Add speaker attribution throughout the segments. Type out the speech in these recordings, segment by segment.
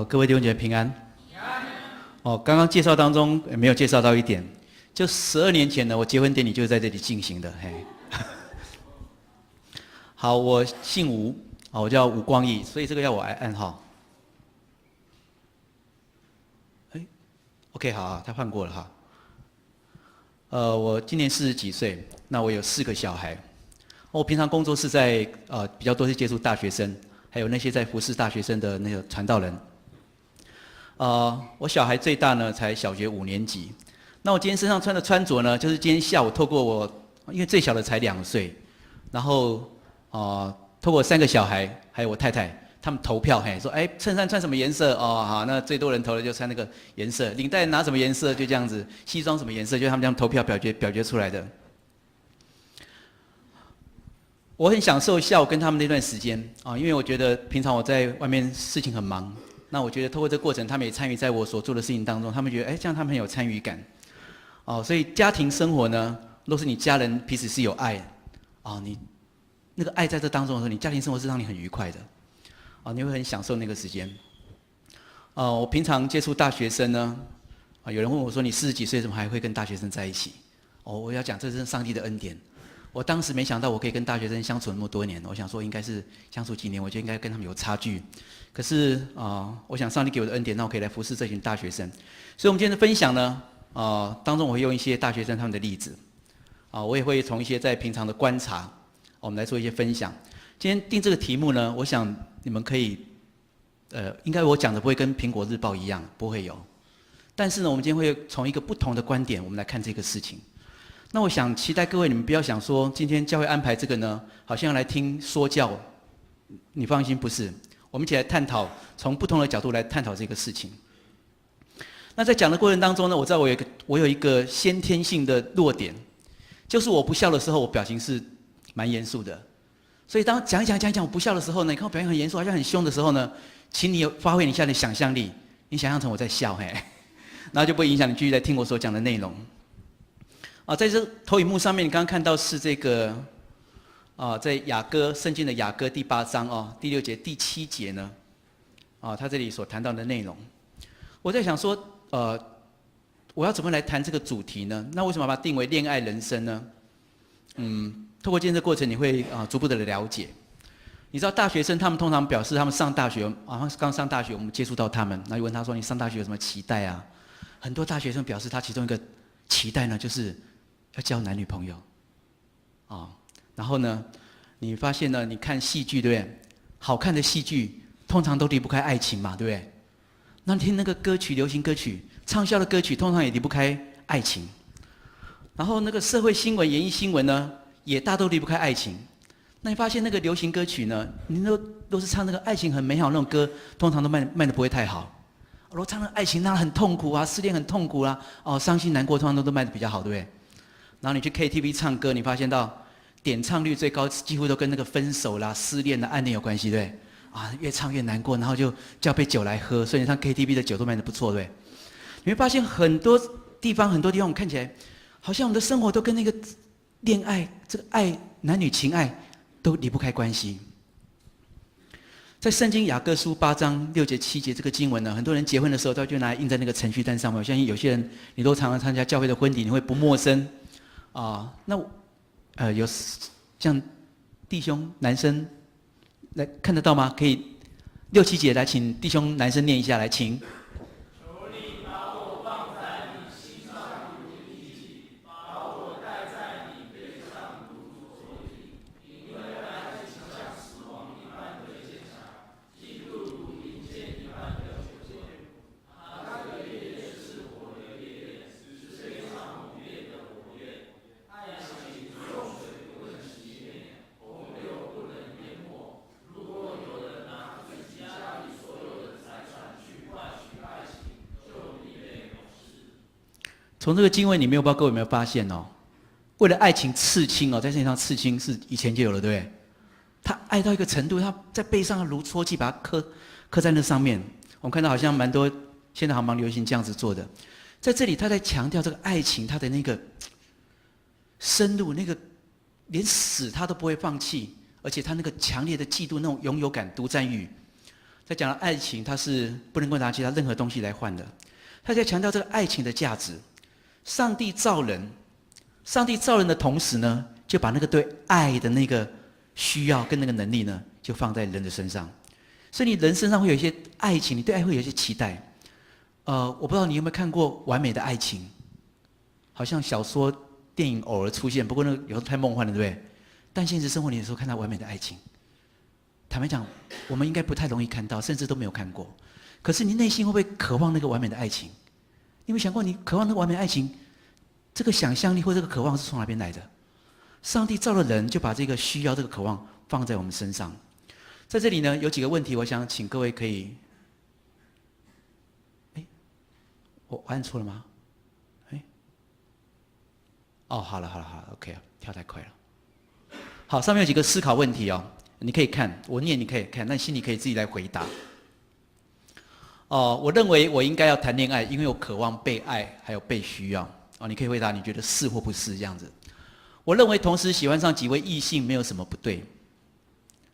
Speaker 1: 各位弟兄姐妹平安。刚刚介绍当中没有介绍到一点，就12年前呢，我结婚典礼就是在这里进行的。嘿，好，我姓吴，我叫吴光义，所以这个要我来暗号。OK， 好，他换过了哈。我今年40几岁，那我有4个小孩。我平常工作是在比较多是接触大学生，还有那些在服侍大学生的那个传道人。我小孩最大呢才小学5年级。那我今天身上穿的穿着呢，就是今天下午透过我，因为最小的才2岁，然后透过3个小孩还有我太太，他们投票，说衬衫穿什么颜色？好，那最多人投的就穿那个颜色，领带拿什么颜色就这样子，西装什么颜色，就他们这样投票表决出来的。我很享受下午跟他们那段时间因为我觉得平常我在外面事情很忙，那我觉得透过这个过程，他们也参与在我所做的事情当中，他们觉得这样他们很有参与感。所以家庭生活呢，若是你家人彼此是有爱你那个爱在这当中的时候，你家庭生活是让你很愉快的你会很享受那个时间。我平常接触大学生呢有人问我说，你40几岁怎么还会跟大学生在一起？我要讲这是上帝的恩典。我当时没想到我可以跟大学生相处那么多年，我想说应该是相处几年，我就应该跟他们有差距。可是我想上帝给我的恩典，让我可以来服侍这群大学生。所以我们今天的分享呢当中我会用一些大学生他们的例子我也会从一些在平常的观察我们来做一些分享。今天定这个题目呢，我想你们可以应该我讲的不会跟苹果日报一样，不会有。但是呢，我们今天会从一个不同的观点我们来看这个事情。那我想期待各位，你们不要想说今天教会安排这个呢，好像要来听说教。你放心，不是。我们一起来探讨，从不同的角度来探讨这个事情。那在讲的过程当中呢，我知道我有一个先天性的弱点，就是我不笑的时候，我表情是蛮严肃的。所以当讲我不笑的时候呢，你看我表情很严肃，好像很凶的时候呢，请你发挥你下的想象力，你想象成我在笑，然后就不会影响你继续在听我所讲的内容。在这投影幕上面，你刚刚看到是这个在圣经的雅歌第8章第6节、第7节呢他这里所谈到的内容。我在想说我要怎么来谈这个主题呢？那为什么把它定为恋爱人生呢？透过今天这个过程，你会逐步的了解。你知道大学生他们通常表示他们上大学刚上大学，我们接触到他们，那就问他说，你上大学有什么期待啊？很多大学生表示他其中一个期待呢，就是要交男女朋友然后呢，你发现呢，你看戏剧对不对？好看的戏剧通常都离不开爱情嘛，对不对？那你听那个歌曲，流行歌曲、畅销的歌曲，通常也离不开爱情。然后那个社会新闻、演艺新闻呢，也大都离不开爱情。那你发现那个流行歌曲呢，你都是唱那个爱情很美好那种歌，通常都卖的不会太好。如果唱的爱情那很痛苦失恋很痛苦伤心难过，通常都卖的比较好，对不对？然后你去 KTV 唱歌，你发现到点唱率最高，几乎都跟那个分手啦、失恋啦、暗恋有关系，对不对？越唱越难过，然后就叫杯酒来喝，所以你唱 KTV 的酒都卖得不错，对不对？你会发现很多地方我们看起来，好像我们的生活都跟那个恋爱、这个爱、男女情爱都离不开关系。在圣经雅各书8章6节7节这个经文呢，很多人结婚的时候，他就拿来印在那个程序单上面。我相信有些人你都常常参加教会的婚礼，你会不陌生那有这样弟兄男生来看得到吗？可以6、7节来，请弟兄男生念一下来，请。
Speaker 2: 求你把我放在你心上如印记，把我带在你背上如锁印，因为爱情像死亡一般的坚强，嫉妒如银剑一般的久见。它的烈焰是火的烈焰，是非常猛烈的火焰。爱情用水不能熄灭，洪流不能淹没。如果有人拿自己家里所有的财产去换取爱情，就必被藐视。
Speaker 1: 从这个经文里面，我不知道各位有没有发现为了爱情刺青在身上刺青是以前就有了，对不对？他爱到一个程度，他在背上如戳记，把它刻在那上面。我们看到好像蛮多现在还蛮流行这样子做的。在这里，他在强调这个爱情，他的那个深入，那个连死他都不会放弃，而且他那个强烈的嫉妒，那种拥有感、独占欲。在讲爱情，它是不能够拿其他任何东西来换的。他在强调这个爱情的价值。上帝造人，上帝造人的同时呢，就把那个对爱的那个需要跟那个能力呢，就放在人的身上。所以你人身上会有一些爱情，你对爱会有一些期待。我不知道你有没有看过《完美的爱情》，好像小说、电影偶尔出现，不过那个有时候太梦幻了，对不对？但现实生活里的时候看到完美的爱情，坦白讲，我们应该不太容易看到，甚至都没有看过。可是你内心会不会渴望那个完美的爱情？你有没有想过，你渴望那个完美的爱情，这个想象力或这个渴望是从哪边来的？上帝造了人，就把这个需要、这个渴望放在我们身上。在这里呢，有几个问题，我想请各位可以。我按错了吗？好了 ，OK， 跳太快了。好，上面有几个思考问题哦，你可以看，我念你可以看，但心里可以自己来回答。我认为我应该要谈恋爱，因为我渴望被爱，还有被需要。你可以回答，你觉得是或不是这样子。我认为同时喜欢上几位异性没有什么不对，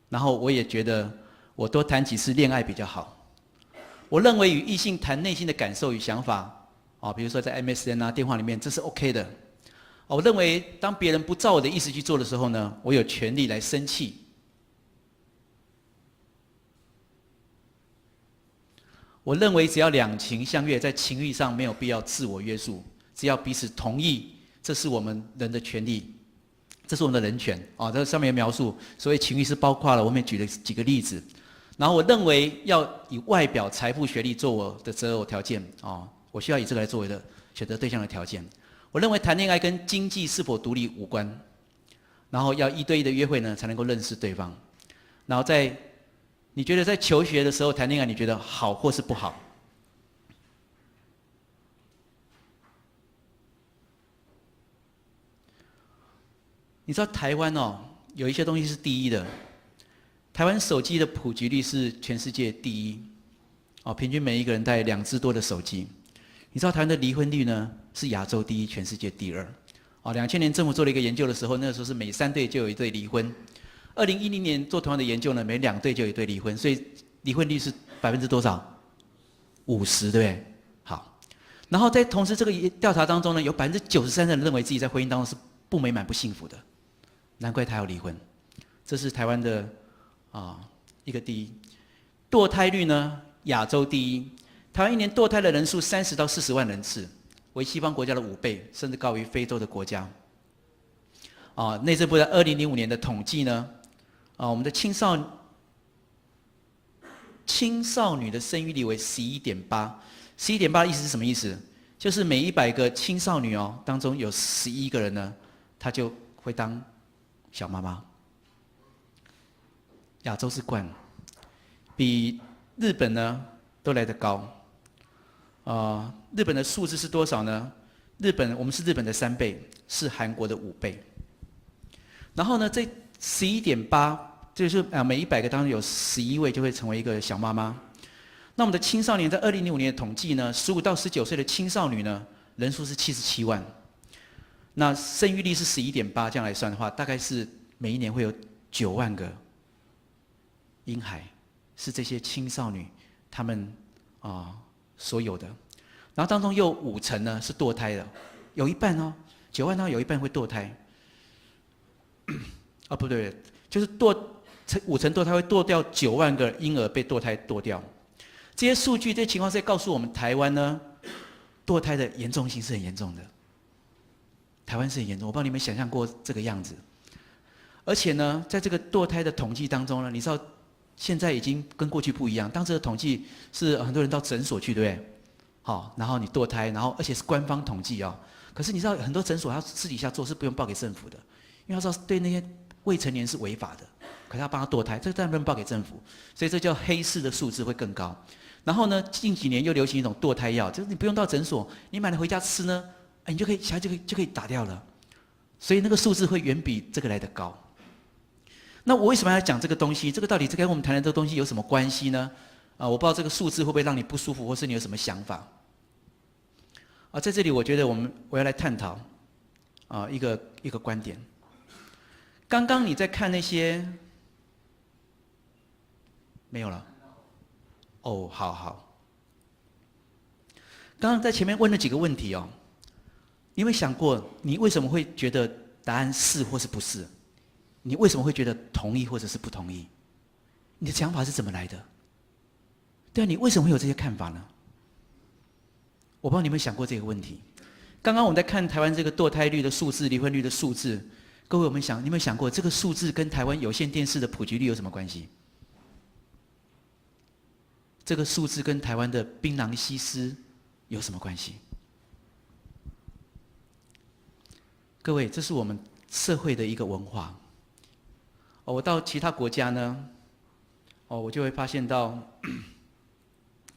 Speaker 1: 然后我也觉得我多谈几次恋爱比较好。我认为与异性谈内心的感受与想法，比如说在 MSN 电话里面，这是 OK 的。我认为当别人不照我的意思去做的时候呢，我有权利来生气。我认为只要两情相悦，在情欲上没有必要自我约束，只要彼此同意，这是我们人的权利，这是我们的人权。这上面描述，所谓情欲是包括了，我们也举了几个例子。然后我认为要以外表、财富、学历做我的择偶条件。我需要以这个来作为的选择对象的条件。我认为谈恋爱跟经济是否独立无关，然后要1对1的约会呢，才能够认识对方。然后你觉得在求学的时候谈恋爱，你觉得好或是不好？你知道台湾有一些东西是第一的，台湾手机的普及率是全世界第一，平均每一个人带2只多的手机。你知道台湾的离婚率呢是亚洲第一，全世界第2。2000年政府做了一个研究的时候，那个时候是每3对就有1对离婚。2010年做同样的研究呢，每2对就有1对离婚，所以离婚率是多少？50%，对不对？好，然后在同时这个调查当中呢，有93%的人认为自己在婚姻当中是不美满、不幸福的，难怪他要离婚。这是台湾的一个第一。堕胎率呢，亚洲第一。台湾1年堕胎的人数30到40万人次，为西方国家的5倍，甚至高于非洲的国家。内政部在2005年的统计呢，我们的青少女的生育率为11.8，11.8的意思是什么意思？就是每100个青少女当中有11个人呢，她就会当小妈妈。亚洲是冠，比日本呢都来得高。日本的数字是多少呢？我们是日本的3倍，是韩国的5倍。然后呢，这11.8，就是每100个当中有11位就会成为一个小妈妈。那我们的青少年在2005年的统计呢，15到19岁的青少女呢，人数是77万。那生育率是11.8，这样来算的话，大概是每一年会有9万个婴孩，是这些青少女她们所有的。然后当中又50%呢是堕胎的，有一半9万当中有一半会堕胎。不对，就是50%堕胎会堕掉9万个婴儿被堕胎堕掉。这些数据、这些情况是在告诉我们，台湾呢堕胎的严重性是很严重的。台湾是很严重，我不知道你们想象过这个样子。而且呢，在这个堕胎的统计当中呢，你知道现在已经跟过去不一样。当时的统计是很多人到诊所去，对不对？然后你堕胎，然后而且是官方统计可是你知道很多诊所他私底下做是不用报给政府的，因为他知道对那些未成年是违法的，可是他帮他堕胎，这当然不能报给政府，所以这叫黑市的数字会更高。然后呢，近几年又流行一种堕胎药，就是你不用到诊所，你买了回家吃呢，你就可以小孩就可以打掉了，所以那个数字会远比这个来得高。那我为什么要讲这个东西？这个到底跟我们谈的这个东西有什么关系呢？我不知道这个数字会不会让你不舒服，或是你有什么想法？在这里我觉得我要来探讨一个观点。刚刚你在看那些没有了，哦，好好。刚刚在前面问了几个问题哦，你有没有想过，你为什么会觉得答案是或是不是？你为什么会觉得同意或者是不同意？你的想法是怎么来的？对啊，你为什么会有这些看法呢？我不知道你有没有想过这个问题。刚刚我们在看台湾这个堕胎率的数字、离婚率的数字，各位你有没有想过这个数字跟台湾有线电视的普及率有什么关系？这个数字跟台湾的槟榔西施有什么关系？各位，这是我们社会的一个文化。我到其他国家呢，我就会发现到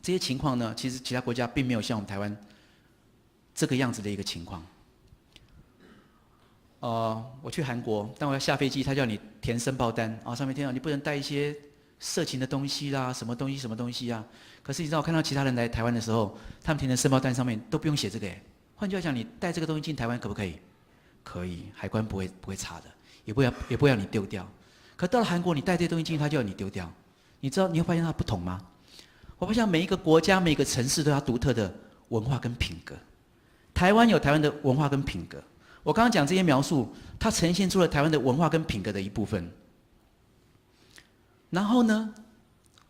Speaker 1: 这些情况呢，其实其他国家并没有像我们台湾这个样子的一个情况。我去韩国，当我要下飞机，他叫你填申报单，上面填到你不能带一些色情的东西啦，什么东西什么东西啊。可是你知道，我看到其他人来台湾的时候，他们填的申报单上面都不用写这个耶。换句话讲，你带这个东西进台湾可不可以？可以，海关不会查的，也不会让你丢掉。可到了韩国，你带这些东西进去，他就要你丢掉。你知道你会发现它不同吗？我发现每一个国家、每个城市都有它独特的文化跟品格。台湾有台湾的文化跟品格。我刚刚讲这些描述，它呈现出了台湾的文化跟品格的一部分。然后呢，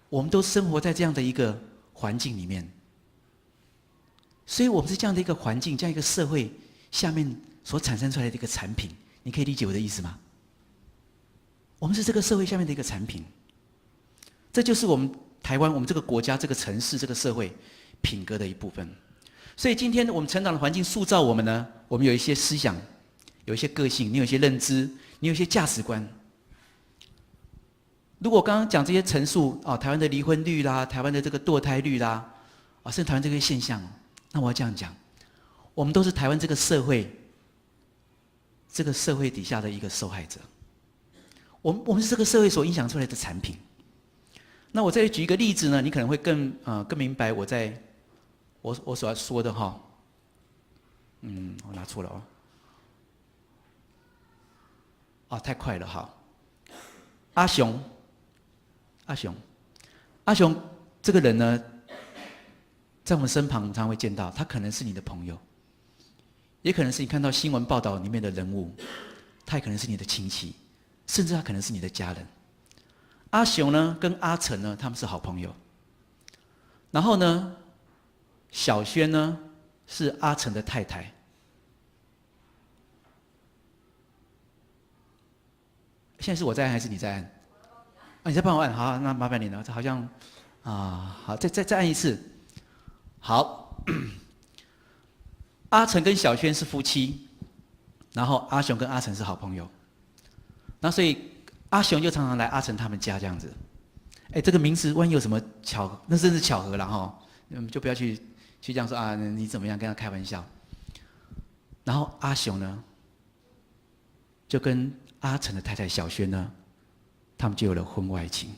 Speaker 1: 我们都生活在这样的一个环境里面，所以我们是这样的一个环境、这样一个社会下面所产生出来的一个产品。你可以理解我的意思吗？我们是这个社会下面的一个产品，这就是我们台湾、我们这个国家、这个城市、这个社会品格的一部分。所以今天我们成长的环境塑造我们呢，我们有一些思想，有一些个性，你有一些认知，你有一些价值观。如果刚刚讲这些陈述台湾的离婚率啦，台湾的这个堕胎率啦，甚至台湾这个现象，那我要这样讲，我们都是台湾这个社会底下的一个受害者。我们是这个社会所影响出来的产品。那我再举一个例子呢，你可能会更明白我所要说的哈。我拿错了太快了哈。阿雄这个人呢，在我们身旁我们常常会见到，他可能是你的朋友，也可能是你看到新闻报道里面的人物，他也可能是你的亲戚，甚至他可能是你的家人。阿雄呢跟阿成呢，他们是好朋友。然后呢，小轩呢是阿成的太太。现在是我在按还是你在按？你在帮我按，好，那麻烦你了。这好像好，再按一次。好，阿成跟小轩是夫妻，然后阿雄跟阿成是好朋友。那所以阿雄就常常来阿成他们家这样子。这个名字万一有什么巧合，那真是巧合了哈。就不要去这样说你怎么样跟他开玩笑。然后阿雄呢，就跟阿成的太太小轩呢，他们就有了婚外情。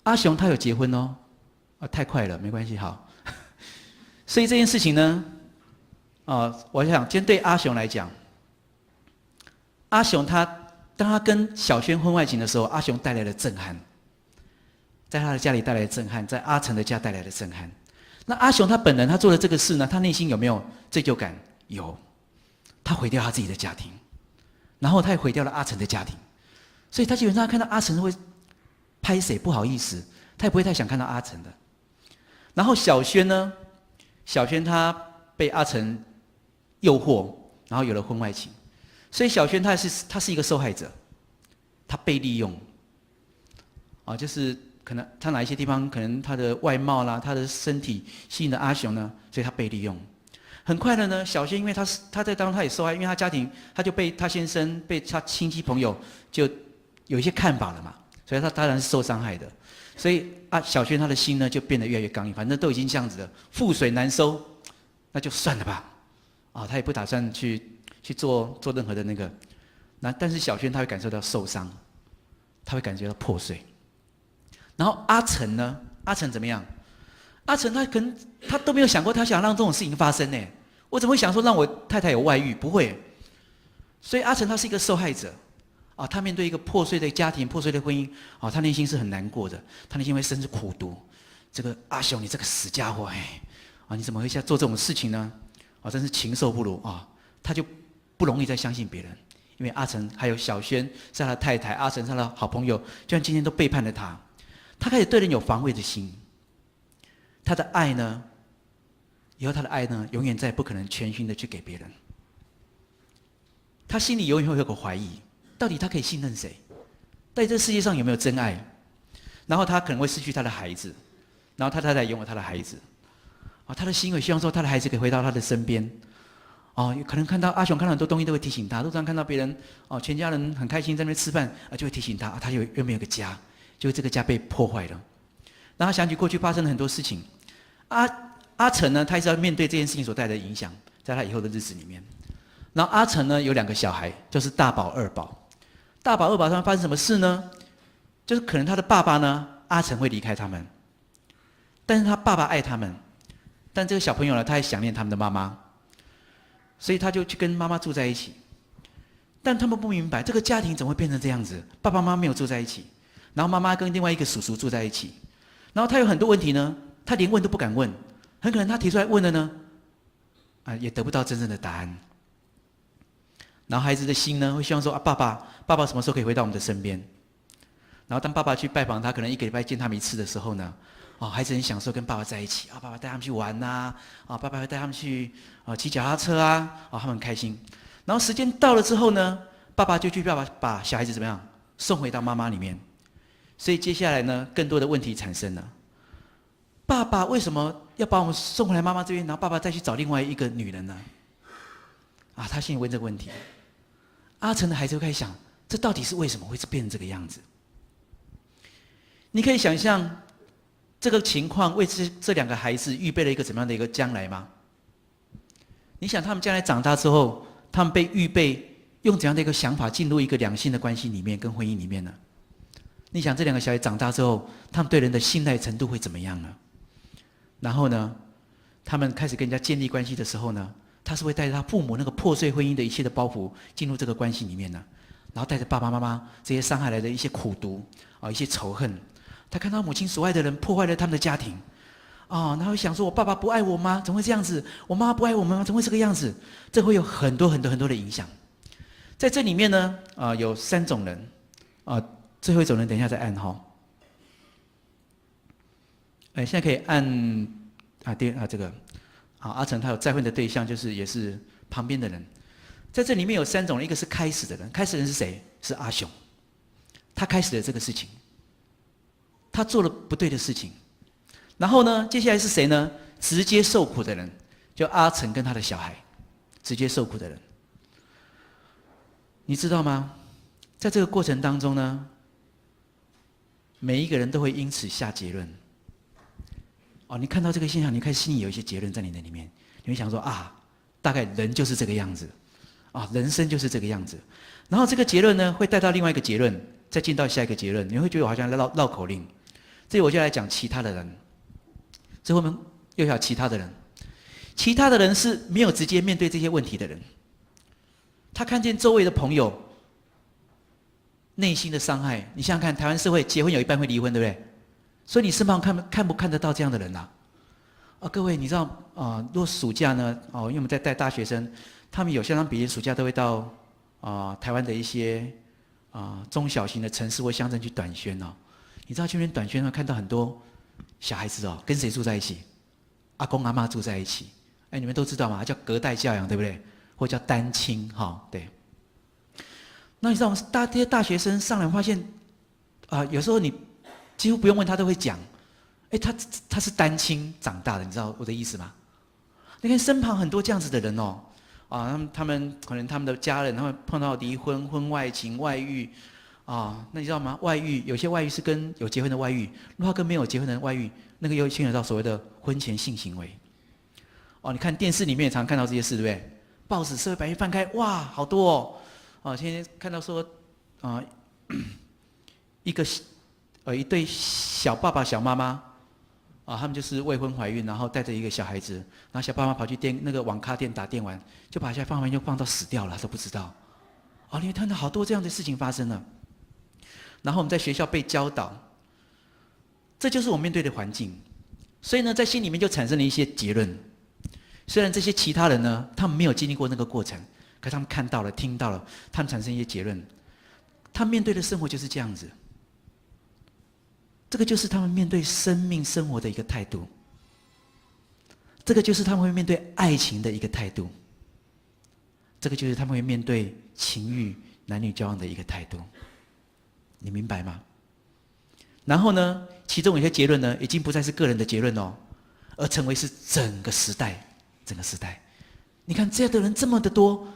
Speaker 1: 阿雄他有结婚哦，太快了，没关系，好。所以这件事情呢，我想今天对阿雄来讲，阿雄当他跟小轩婚外情的时候，阿雄带来了震撼，在他的家里带来了震撼，在阿成的家带来了震撼。那阿雄他本人他做了这个事呢，他内心有没有罪疚感？有，他毁掉他自己的家庭，然后他也毁掉了阿成的家庭，所以他基本上看到阿成会拍谁不好意思，他也不会太想看到阿成的。然后小轩呢，小轩他被阿成诱惑，然后有了婚外情，所以小轩他是一个受害者，他被利用，就是可能他哪一些地方可能他的外貌啦，他的身体吸引了阿雄呢，所以他被利用。很快的呢，小轩因为他在当中他也受害，因为他家庭他就被他先生被他亲戚朋友就有一些看法了嘛，所以他当然是受伤害的。所以小轩他的心呢就变得越来越刚硬，反正都已经这样子了，覆水难收，那就算了吧。他也不打算去做任何的那个。但是小轩他会感受到受伤，他会感觉到破碎。然后阿成呢？阿成怎么样？阿成他都没有想过他想让这种事情发生呢。我怎么会想说让我太太有外遇？不会。所以阿成他是一个受害者。啊，他面对一个破碎的家庭、破碎的婚姻，啊，他内心是很难过的，他内心会深思苦读。这个阿雄，你这个死家伙，哎，啊，你怎么会做这种事情呢？啊，真是禽兽不如啊！他就不容易再相信别人，因为阿成还有小轩是他的太太，阿成是他的好朋友，居然今天都背叛了他，他开始对人有防卫的心。他的爱呢，以后他的爱呢，永远再也不可能全心的去给别人。他心里永远会有个怀疑，到底他可以信任谁？到底这世界上有没有真爱？然后他可能会失去他的孩子，然后他太太拥有他的孩子，啊，他的心也希望说他的孩子可以回到他的身边。哦，可能看到阿雄看到很多东西都会提醒他，路上看到别人哦，全家人很开心在那边吃饭，就会提醒他，他原本有个家，就这个家被破坏了。然后他想起过去发生了很多事情，阿成呢，他一直要面对这件事情所带来的影响，在他以后的日子里面。然后阿成呢有2个小孩，就是大宝、二宝。大宝、二宝他们发生什么事呢？就是可能他的爸爸呢，阿成会离开他们，但是他爸爸爱他们，但这个小朋友呢，他也想念他们的妈妈。所以他就去跟妈妈住在一起，但他们不明白这个家庭怎么会变成这样子？爸爸妈妈没有住在一起，然后妈妈跟另外一个叔叔住在一起，然后他有很多问题呢，他连问都不敢问，很可能他提出来问了呢，也得不到真正的答案。然后孩子的心呢，会希望说爸爸什么时候可以回到我们的身边？然后当爸爸去拜访他，可能1个礼拜见他们1次的时候呢，孩子很享受跟爸爸在一起啊，爸爸带他们去玩呐，爸爸会带他们去骑脚踏车啊，他们很开心。然后时间到了之后呢，爸爸就去把小孩子怎么样送回到妈妈里面。所以接下来呢，更多的问题产生了。爸爸为什么要把我们送回来妈妈这边，然后爸爸再去找另外一个女人呢？他心里问这个问题。阿成的孩子就开始想，这到底是为什么会变成这个样子？你可以想象这个情况为这2个孩子预备了一个怎么样的一个将来吗？你想他们将来长大之后，他们被预备用怎样的一个想法进入一个两性的关系里面，跟婚姻里面呢？你想这2个小孩长大之后，他们对人的信赖程度会怎么样呢？然后呢，他们开始跟人家建立关系的时候呢，他是会带着他父母那个破碎婚姻的一切的包袱进入这个关系里面呢，然后带着爸爸妈妈这些伤害来的一些苦毒一些仇恨，他看到母亲所爱的人破坏了他们的家庭，他会想说：我爸爸不爱我吗？怎么会这样子？我妈妈不爱我们吗？怎么会这个样子？这会有很多很多很多的影响。在这里面呢，有3种人，最后一种人等一下再按哈。现在可以按这个。阿成他有再婚的对象，就是也是旁边的人。在这里面有3种人，一个是开始的人，开始的人是谁？是阿雄，他开始了这个事情，他做了不对的事情。然后呢，接下来是谁呢？直接受苦的人，就阿成跟他的小孩，直接受苦的人。你知道吗？在这个过程当中呢，每一个人都会因此下结论。你看到这个现象，你开始心里有一些结论在你的里面，你会想说大概人就是这个样子，人生就是这个样子。然后这个结论呢，会带到另外一个结论，再进到下一个结论，你会觉得我好像在绕口令。这里我就来讲其他的人，最后面又有其他的人，其他的人是没有直接面对这些问题的人，他看见周围的朋友内心的伤害。你想想看，台湾社会结婚有一半会离婚，对不对？所以你身旁看不看得到这样的人各位，你知道如果暑假呢，因为我们在带大学生，他们有相当比例暑假都会到台湾的一些中小型的城市或乡镇去短宣你知道去那边短宣看到很多小孩子跟谁住在一起？阿公阿嬷住在一起。你们都知道吗？叫隔代教养，对不对？或叫单亲对。那你知道我们这些大学生上来发现有时候你几乎不用问他都会讲，他是单亲长大的，你知道我的意思吗？你看身旁很多这样子的人他们可能他们的家人他们碰到离婚、婚外情、外遇那你知道吗？外遇有些外遇是跟有结婚的外遇，如果跟没有结婚的外遇，那个又牵扯到所谓的婚前性行为。你看电视里面也常看到这些事，对不对？报纸社会版一翻开，哇，好多现在看到说一对小爸爸小妈妈他们就是未婚怀孕，然后带着一个小孩子，然后小爸妈跑去那个网咖店打电玩，就把小孩放完就放到死掉了，他都不知道你会看到好多这样的事情发生了。然后我们在学校被教导，这就是我们面对的环境。所以呢，在心里面就产生了一些结论。虽然这些其他人呢，他们没有经历过那个过程，可他们看到了、听到了，他们产生一些结论。他们面对的生活就是这样子。这个就是他们面对生命生活的一个态度。这个就是他们会面对爱情的一个态度。这个就是他们会面对情欲、男女交往的一个态度。你明白吗？然后呢，其中有些结论呢，已经不再是个人的结论哦，而成为是整个时代，整个时代。你看这样的人这么的多，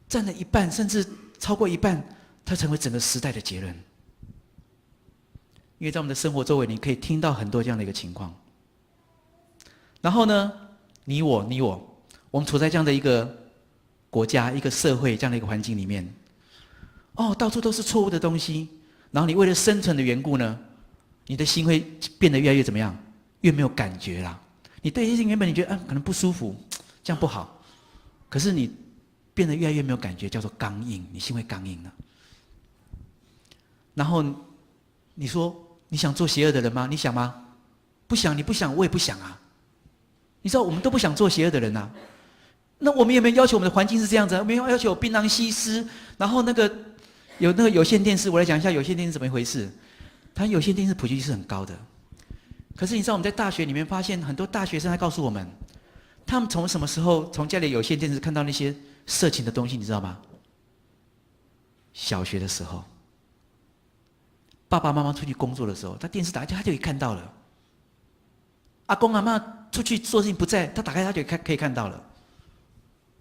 Speaker 1: 占了一半，甚至超过一半，它成为整个时代的结论。因为在我们的生活周围，你可以听到很多这样的一个情况。然后呢，你我，我们处在这样的一个国家、一个社会这样的一个环境里面，到处都是错误的东西。然后你为了生存的缘故呢，你的心会变得越来越怎么样？越没有感觉啦。你对一些事情原本你觉得可能不舒服，这样不好，可是你变得越来越没有感觉，叫做刚硬，你心会刚硬了。然后你说你想做邪恶的人吗？你想吗？不想，你不想，我也不想啊。你知道我们都不想做邪恶的人啊。那我们有没有要求我们的环境是这样子？我们有没有要求槟榔西施，然后有那个有线电视？我来讲一下有线电视怎么一回事。它有线电视普及率是很高的，可是你知道我们在大学里面发现很多大学生在告诉我们，他们从什么时候从家里有线电视看到那些色情的东西，你知道吗？小学的时候，爸爸妈妈出去工作的时候，他电视打开他就可以看到了。阿公阿嬷出去做事情不在，他打开他就可以看到了。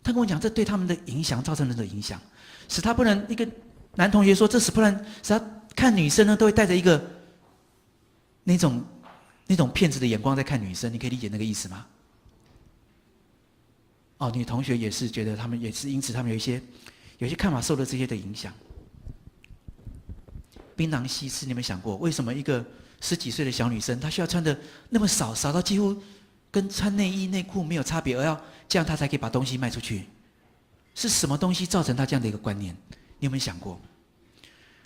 Speaker 1: 他跟我讲，这对他们的影响造成了的影响，使他不能一个男同学说，这使他看女生呢都会带着一个那种骗子的眼光在看女生，你可以理解那个意思吗？女同学也是觉得他们也是因此他们有一些看法受了这些的影响。槟榔西施，你有没有想过，为什么一个10几岁的小女生，她需要穿的那么少到几乎跟穿内衣内裤没有差别，而要这样她才可以把东西卖出去？是什么东西造成她这样的一个观念？你有没有想过？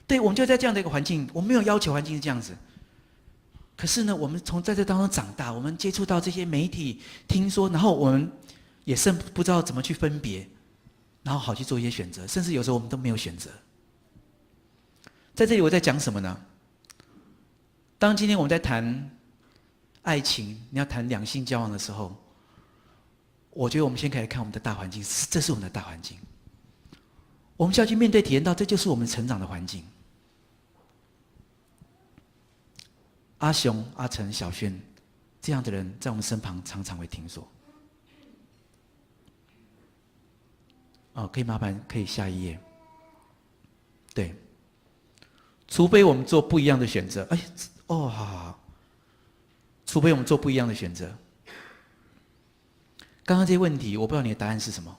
Speaker 1: 对，我们就在这样的一个环境，我们没有要求环境是这样子。可是呢，我们在这当中长大，我们接触到这些媒体，听说，然后我们也甚不知道怎么去分别，然后好去做一些选择，甚至有时候我们都没有选择。在这里我在讲什么呢？当今天我们在谈爱情，你要谈两性交往的时候，我觉得我们先可以来看我们的大环境，这是我们的大环境。我们需要去面对体验到，这就是我们成长的环境。阿雄、阿成、小轩这样的人在我们身旁常常会听说。可以麻烦可以下一页。对，除非我们做不一样的选择。好，除非我们做不一样的选择。刚刚这些问题，我不知道你的答案是什么。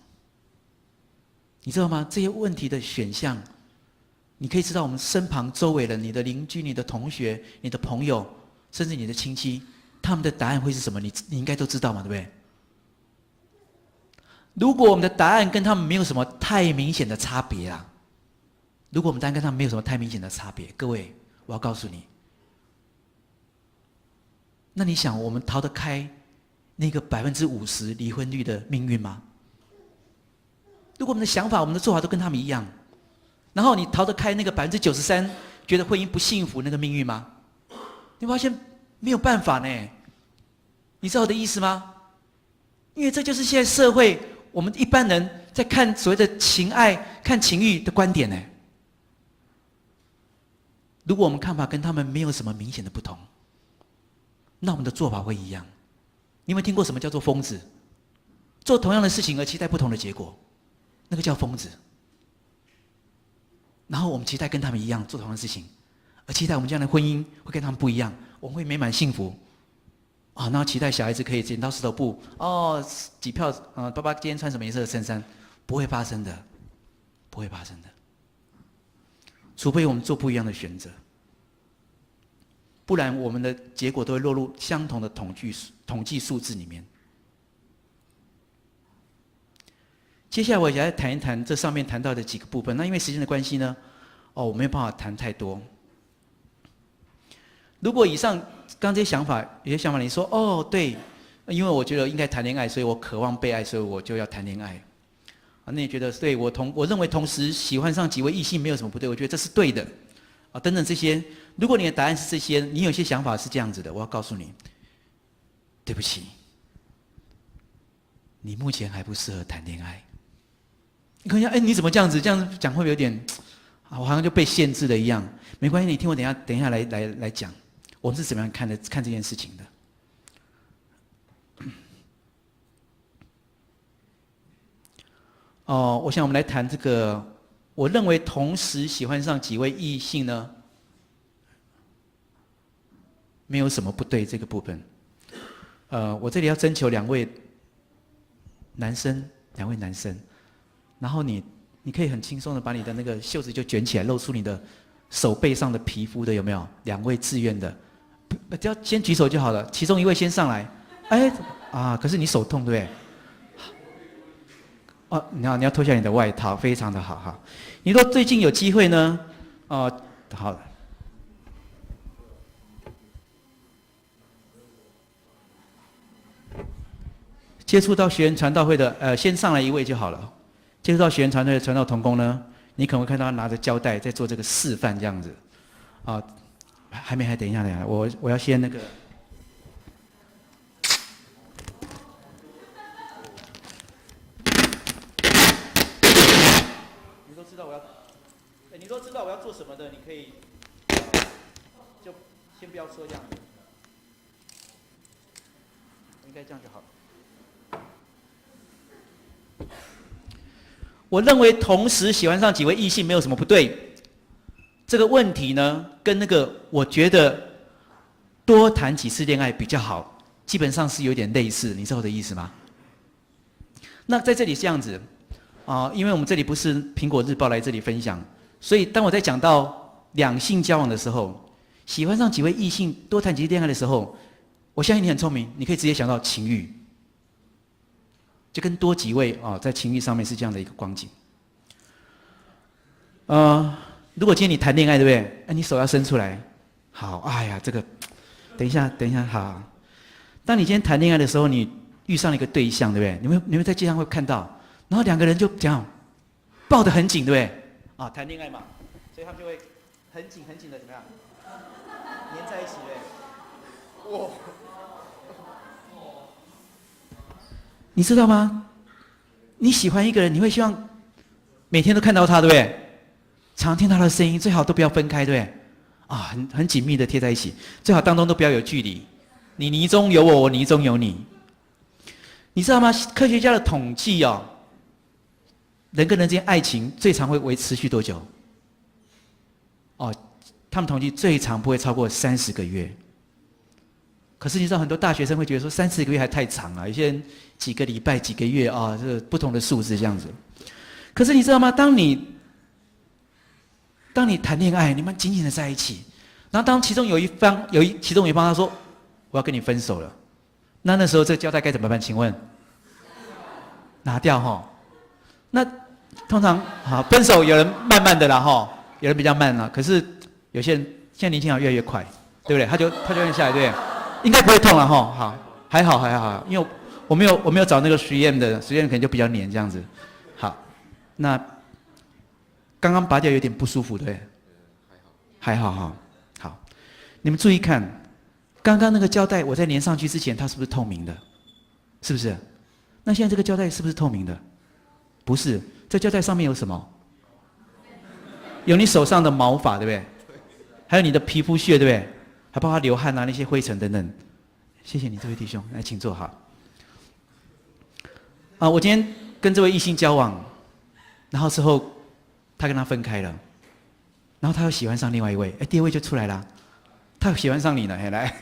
Speaker 1: 你知道吗？这些问题的选项，你可以知道我们身旁周围人，你的邻居、你的同学、你的朋友，甚至你的亲戚，他们的答案会是什么？你应该都知道嘛，对不对？如果我们的答案跟他们没有什么太明显的差别啊，如果我们答案跟他们没有什么太明显的差别，各位，我要告诉你，那你想我们逃得开那个50%离婚率的命运吗？如果我们的想法、我们的做法都跟他们一样，然后你逃得开那个93%觉得婚姻不幸福那个命运吗？你发现没有办法呢？你知道我的意思吗？因为这就是现在社会我们一般人在看所谓的情爱、看情欲的观点呢。如果我们看法跟他们没有什么明显的不同，那我们的做法会一样。你有没有听过什么叫做疯子？做同样的事情而期待不同的结果，那个叫疯子。然后我们期待跟他们一样做同样的事情，而期待我们这样的婚姻会跟他们不一样，我们会美满幸福。然后期待小孩子可以剪刀石头布，几票，爸爸今天穿什么颜色的衬衫？不会发生的，不会发生的。除非我们做不一样的选择，不然我们的结果都会落入相同的统计数字里面。接下来我也来谈一谈这上面谈到的几个部分。那因为时间的关系呢，我没有办法谈太多。如果以上刚这些想法，有些想法你说对，因为我觉得应该谈恋爱，所以我渴望被爱，所以我就要谈恋爱。那你觉得对我认为同时喜欢上几位异性没有什么不对，我觉得这是对的。等等这些，如果你的答案是这些，你有些想法是这样子的，我要告诉你，对不起，你目前还不适合谈恋爱。你看一下，你怎么这样子？这样讲会不会有点，我好像就被限制了一样？没关系，你听我等一下来讲，我们是怎么样看这件事情的。我想我们来谈这个。我认为同时喜欢上几位异性呢，没有什么不对这个部分。我这里要征求两位男生，然后你可以很轻松的把你的那个袖子就卷起来，露出你的手背上的皮肤的，有没有？两位自愿的，只要先举手就好了。其中一位先上来，可是你手痛对不对？你要脱下你的外套，非常的好哈。你说最近有机会呢，好，接触到学员传道会的，先上来一位就好了。接触到学员传道会的传道同工呢，你可能会看到他拿着胶带在做这个示范这样子，还等一下，我要先那个。你都知道我要做什么的，你可以就先不要说这样子，应该这样就好。我认为同时喜欢上几位异性没有什么不对，这个问题呢，跟那个我觉得多谈几次恋爱比较好，基本上是有点类似，你知道我的意思吗？那在这里是这样子因为我们这里不是苹果日报来这里分享。所以，当我在讲到两性交往的时候，喜欢上几位异性，多谈几次恋爱的时候，我相信你很聪明，你可以直接想到情欲，就跟多几位在情欲上面是这样的一个光景。如果今天你谈恋爱，对不对？你手要伸出来，好，这个，等一下，好。当你今天谈恋爱的时候，你遇上了一个对象，对不对？你们在街上会看到，然后两个人就这样抱得很紧，对不对？谈恋爱嘛，所以他们就会很紧的怎么样，黏在一起嘞。哇，你知道吗？你喜欢一个人，你会希望每天都看到他，对不对？常听到他的声音，最好都不要分开，对不对？很紧密的贴在一起，最好当中都不要有距离。你泥中有我，我泥中有你。你知道吗？科学家的统计人跟人之间爱情最长会持续多久？他们统计最长不会超过30个月。可是你知道很多大学生会觉得说30个月还太长了，有些人几个礼拜、几个月这不同的数字这样子。可是你知道吗？当你谈恋爱，你们紧紧的在一起，然后当其中有一方他说我要跟你分手了，那时候这个胶带该怎么办？请问拿掉那通常分手有人慢慢的啦有人比较慢啦，可是有些人现在年轻人越来越快，对不对？他就按下来，对不对？应该不会痛了好，还好，因为我没有找那个实验的，实验可能就比较黏这样子。好，那刚刚拔掉有点不舒服，对不对？还好好，你们注意看，刚刚那个胶带我在粘上去之前，它是不是透明的？是不是？那现在这个胶带是不是透明的？不是，这胶带上面有什么？有你手上的毛发，对不对？还有你的皮肤屑，对不对？还包括流汗那些灰尘等等。谢谢你，这位弟兄，来，请坐好。我今天跟这位异性交往，然后之后他跟他分开了，然后他又喜欢上另外一位，第二位就出来了，他又喜欢上你了，来。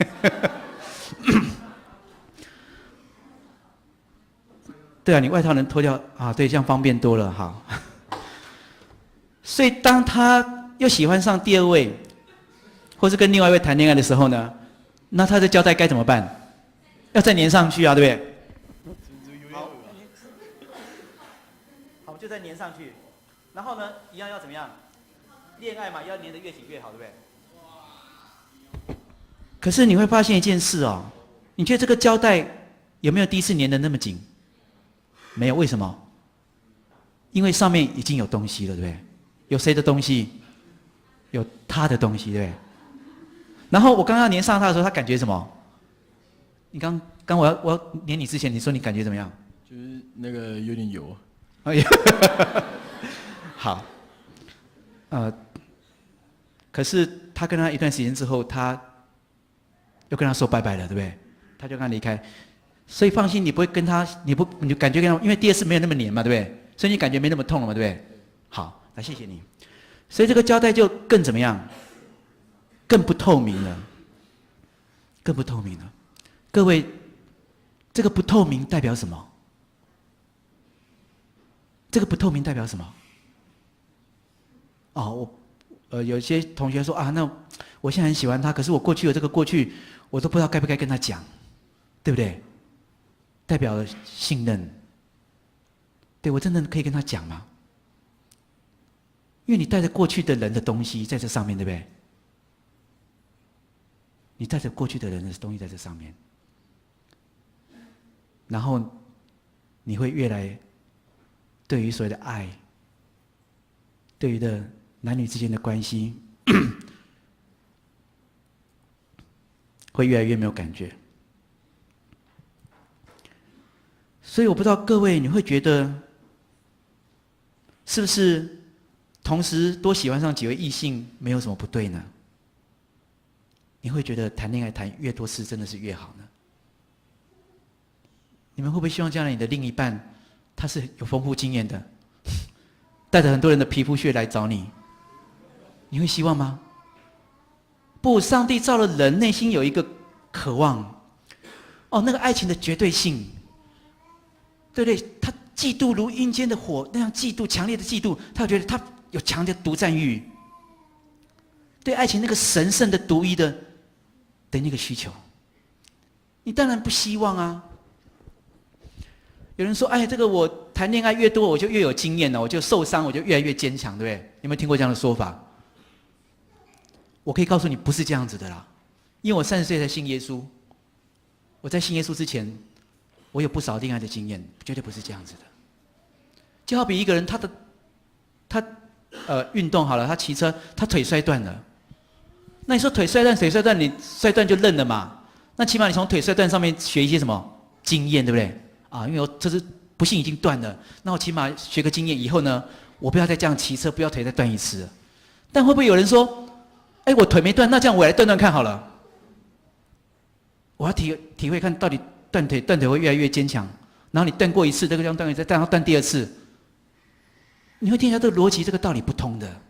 Speaker 1: 对你外套能脱掉对，这样方便多了哈。所以当他又喜欢上第二位，或是跟另外一位谈恋爱的时候呢，那他的胶带该怎么办？要再粘上去对不对？再粘上去。然后呢，一样要怎么样？恋爱嘛，要粘得越紧越好，对不对？可是你会发现一件事哦，你觉得这个胶带有没有第一次粘得那么紧？没有，为什么？因为上面已经有东西了，对不对？有谁的东西？有他的东西，对不对？然后我刚刚粘上他的时候，他感觉什么？你刚我要粘你之前，你说你感觉怎么样？
Speaker 3: 就是那个有点油。
Speaker 1: 哎呀，好，可是他跟他一段时间之后，他又跟他说拜拜了，对不对？他就跟他离开，所以放心，你不会跟他，你就感觉跟他，因为第二次没有那么黏嘛，对不对？所以你感觉没那么痛了嘛，对不对？好，来谢谢你。所以这个胶带就更怎么样？更不透明了，更不透明了。各位，这个不透明代表什么？这个不透明代表什么？哦，有些同学说啊，那我现在很喜欢他，可是我过去有这个过去，我都不知道该不该跟他讲，对不对？代表了信任。对，我真的可以跟他讲吗？因为你带着过去的人的东西在这上面，对不对？你带着过去的人的东西在这上面，然后你会越来对于所谓的爱，对于的男女之间的关系，会越来越没有感觉。所以我不知道各位，你会觉得是不是同时多喜欢上几位异性没有什么不对呢？你会觉得谈恋爱谈越多次真的是越好呢？你们会不会希望将来你的另一半他是有丰富经验的，带着很多人的皮肤屑来找你？你会希望吗？不，上帝造了人，内心有一个渴望，哦，那个爱情的绝对性，对不对？他嫉妒如阴间的火那样嫉妒，强烈的嫉妒，他觉得他有强烈的独占欲，对爱情那个神圣的独一的那个需求，你当然不希望啊。有人说，哎，这个我谈恋爱越多，我就越有经验了，我就受伤，我就越来越坚强，对不对？有没有听过这样的说法？我可以告诉你，不是这样子的啦。因为我30岁才信耶稣，我在信耶稣之前，我有不少恋爱的经验，绝对不是这样子的。就好比一个人，他运动好了，他骑车，他腿摔断了。那你说腿摔断，你摔断就认了嘛？那起码你从腿摔断上面学一些什么经验，对不对？啊，因为我这是不幸已经断了，那我起码学个经验，以后呢，我不要再这样骑车，不要腿再断一次了。但会不会有人说，哎，我腿没断，那这样我来断断看好了。我要体会看到底断腿会越来越坚强，然后你断过一次，这个地方断一次，再断第二次，你会听起来这个逻辑这个道理不通的。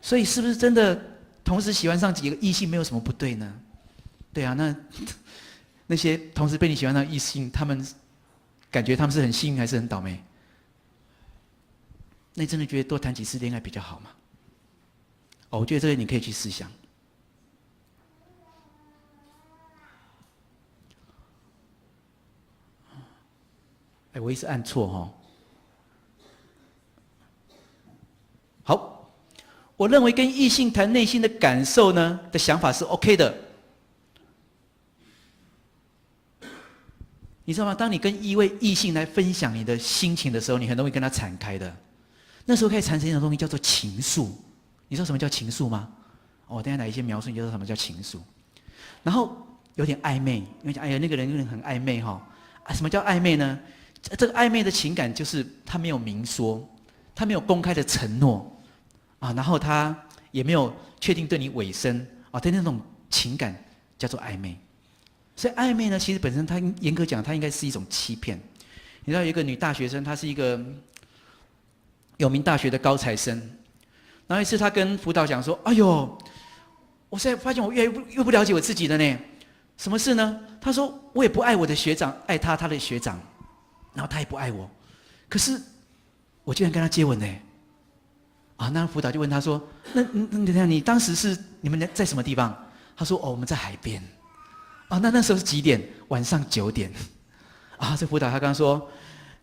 Speaker 1: 所以是不是真的同时喜欢上几个异性没有什么不对呢？对啊，那些同时被你喜欢上的异性，他们感觉他们是很幸运还是很倒霉？那你真的觉得多谈几次恋爱比较好吗？哦，我觉得这个你可以去思想。哎，我一直按错哦。好，我认为跟异性谈内心的感受呢的想法是 OK 的。你知道吗？当你跟一位异性来分享你的心情的时候，你很容易跟他敞开的。那时候可以产生一种东西叫做情愫。你知道什么叫情愫吗？哦，等一下来一些描述，你就知道什么叫情愫。然后有点暧昧，因为哎呀那个人有点很暧昧哈。啊，什么叫暧昧呢？这个暧昧的情感就是他没有明说，他没有公开的承诺啊，然后他也没有确定对你委身啊，对那种情感叫做暧昧。所以暧昧呢，其实本身它严格讲，它应该是一种欺骗。你知道有一个女大学生，她是一个有名大学的高材生。然后一次她跟辅导讲说：“哎呦，我现在发现我越不了解我自己了呢。什么事呢？”她说：“我也不爱我的学长，爱他的学长，然后他也不爱我。可是我居然跟他接吻呢。”啊，那辅导就问他说：“那你当时是你们在什么地方？”他说：“哦，我们在海边。”啊，那时候是几点？晚上9点。啊，这辅导他刚说，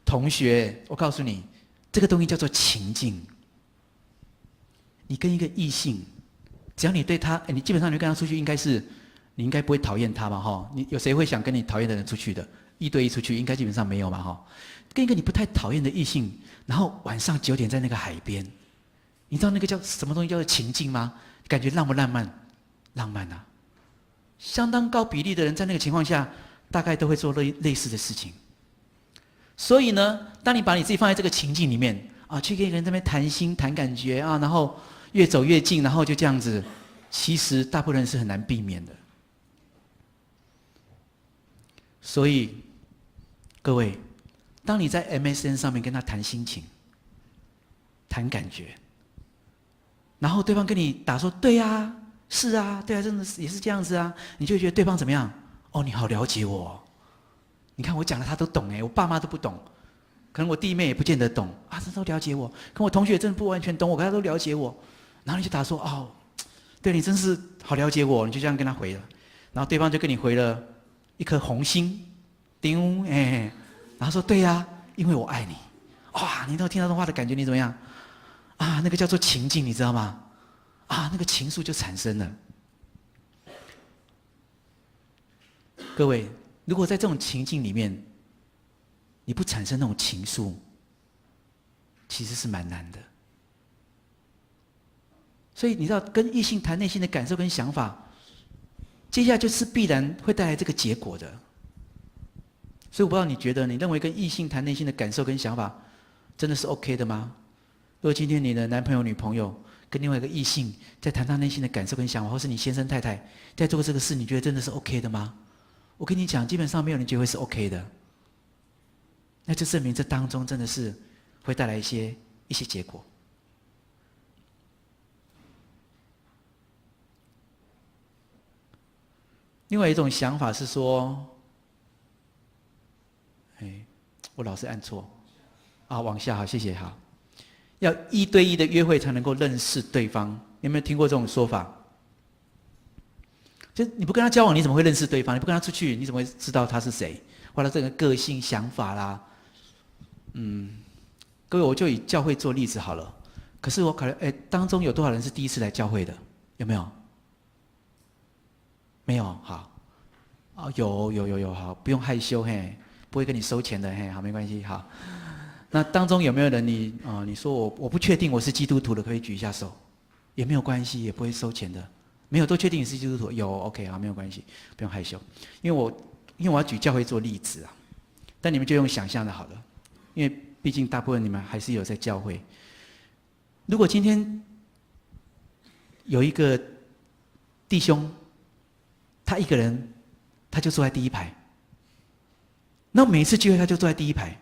Speaker 1: 同学，我告诉你，这个东西叫做情境。你跟一个异性，只要你对他，你基本上你跟他出去，你应该不会讨厌他嘛，哈。你有谁会想跟你讨厌的人出去的？一对一出去，应该基本上没有嘛，哈。跟一个你不太讨厌的异性，然后晚上9点在那个海边，你知道那个叫什么东西叫做情境吗？感觉浪不浪漫？浪漫啊！相当高比例的人在那个情况下，大概都会做类似的事情。所以呢，当你把你自己放在这个情境里面啊，去跟一个人在那边谈心、谈感觉啊，然后越走越近，然后就这样子，其实大部分人是很难避免的。所以，各位，当你在 MSN 上面跟他谈心情、谈感觉，然后对方跟你打说：“对啊，是啊，对啊，真的是也是这样子啊。”你就会觉得对方怎么样？哦，你好了解我。你看我讲的他都懂哎，我爸妈都不懂，可能我弟妹也不见得懂啊，他都了解我。可我同学真的不完全懂我，可他都了解我。然后你就打说：“哦，对你真是好了解我。”你就这样跟他回了，然后对方就跟你回了一颗红心，叮哎，然后说：“对呀，因为我爱你。”哇，你都听到这话的感觉，你怎么样？啊，那个叫做情境，你知道吗？啊，那个情愫就产生了。各位，如果在这种情境里面，你不产生那种情愫，其实是蛮难的。所以你知道，跟异性谈内心的感受跟想法，接下来就是必然会带来这个结果的。所以我不知道你觉得，你认为跟异性谈内心的感受跟想法，真的是 OK 的吗？如果今天你的男朋友、女朋友跟另外一个异性在谈他内心的感受跟想法，或是你先生太太在做这个事，你觉得真的是 OK 的吗？我跟你讲，基本上没有人觉得会是 OK 的。那就证明这当中真的是会带来一些结果。另外一种想法是说，我老是按错，啊，往下好，谢谢好。要1对1的约会才能够认识对方，你有没有听过这种说法？就你不跟他交往，你怎么会认识对方？你不跟他出去，你怎么会知道他是谁？或者这个个性、想法啦？各位，我就以教会做例子好了。可是我考虑，当中有多少人是第一次来教会的？有没有？没有，好。哦，有，好，不用害羞，嘿，不会跟你收钱的，嘿，好，没关系，好。那当中有没有人你说我不确定我是基督徒的，可以举一下手，也没有关系，也不会收钱的。没有都确定你是基督徒，有 OK 好，没有关系，不用害羞。因为我要举教会做例子啊，但你们就用想象的好了，因为毕竟大部分你们还是有在教会。如果今天有一个弟兄，他一个人，他就坐在第一排，那每一次聚会他就坐在第一排。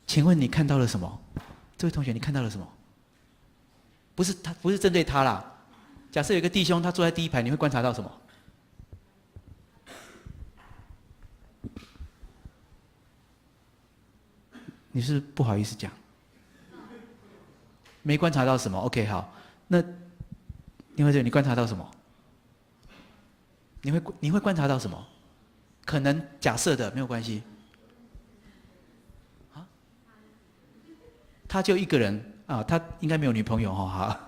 Speaker 1: 请问你看到了什么？这位同学，你看到了什么？不是针对他啦。假设有一个弟兄，他坐在第一排，你会观察到什么？你是不好意思讲，没观察到什么 ？OK， 好，那你观察到什么？你会观察到什么？可能假设的没有关系。他就一个人啊，他应该没有女朋友哈。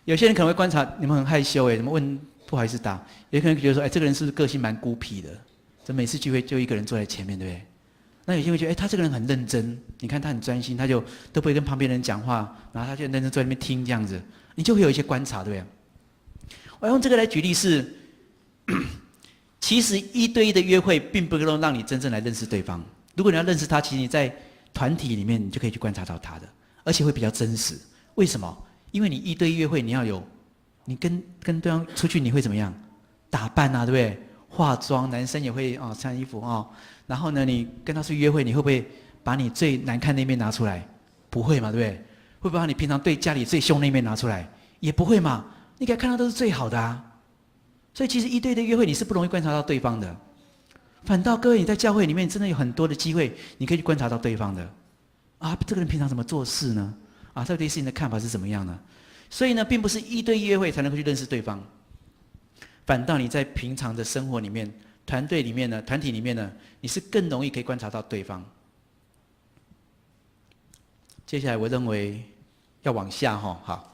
Speaker 1: 有些人可能会观察你们很害羞怎么问不好意思答？也可能觉得说，这个人是不是个性蛮孤僻的？这每次聚会就一个人坐在前面，对不对？那有些人会觉得，他这个人很认真，你看他很专心，他就都不会跟旁边人讲话，然后他就认真坐在那边听这样子，你就会有一些观察，对不对？我用这个来举例是，其实1对1的约会并不能让你真正来认识对方。如果你要认识他，其实你在团体里面你就可以去观察到他的，而且会比较真实。为什么？因为你1对1约会，你要有，你跟对方出去，你会怎么样？打扮啊，对不对？化妆，男生也会穿衣服然后呢，你跟他去约会，你会不会把你最难看那面拿出来？不会嘛，对不对？会不会把你平常对家里最凶那面拿出来？也不会嘛，你给他看到都是最好的啊。所以其实1对1的约会，你是不容易观察到对方的。反倒各位，你在教会里面真的有很多的机会，你可以去观察到对方的。这个人平常怎么做事呢？他对事情的看法是怎么样呢？所以呢，并不是1对1约会才能够去认识对方，反倒你在平常的生活里面、团队里面呢、团体里面呢，你是更容易可以观察到对方。接下来我认为要往下哈，好。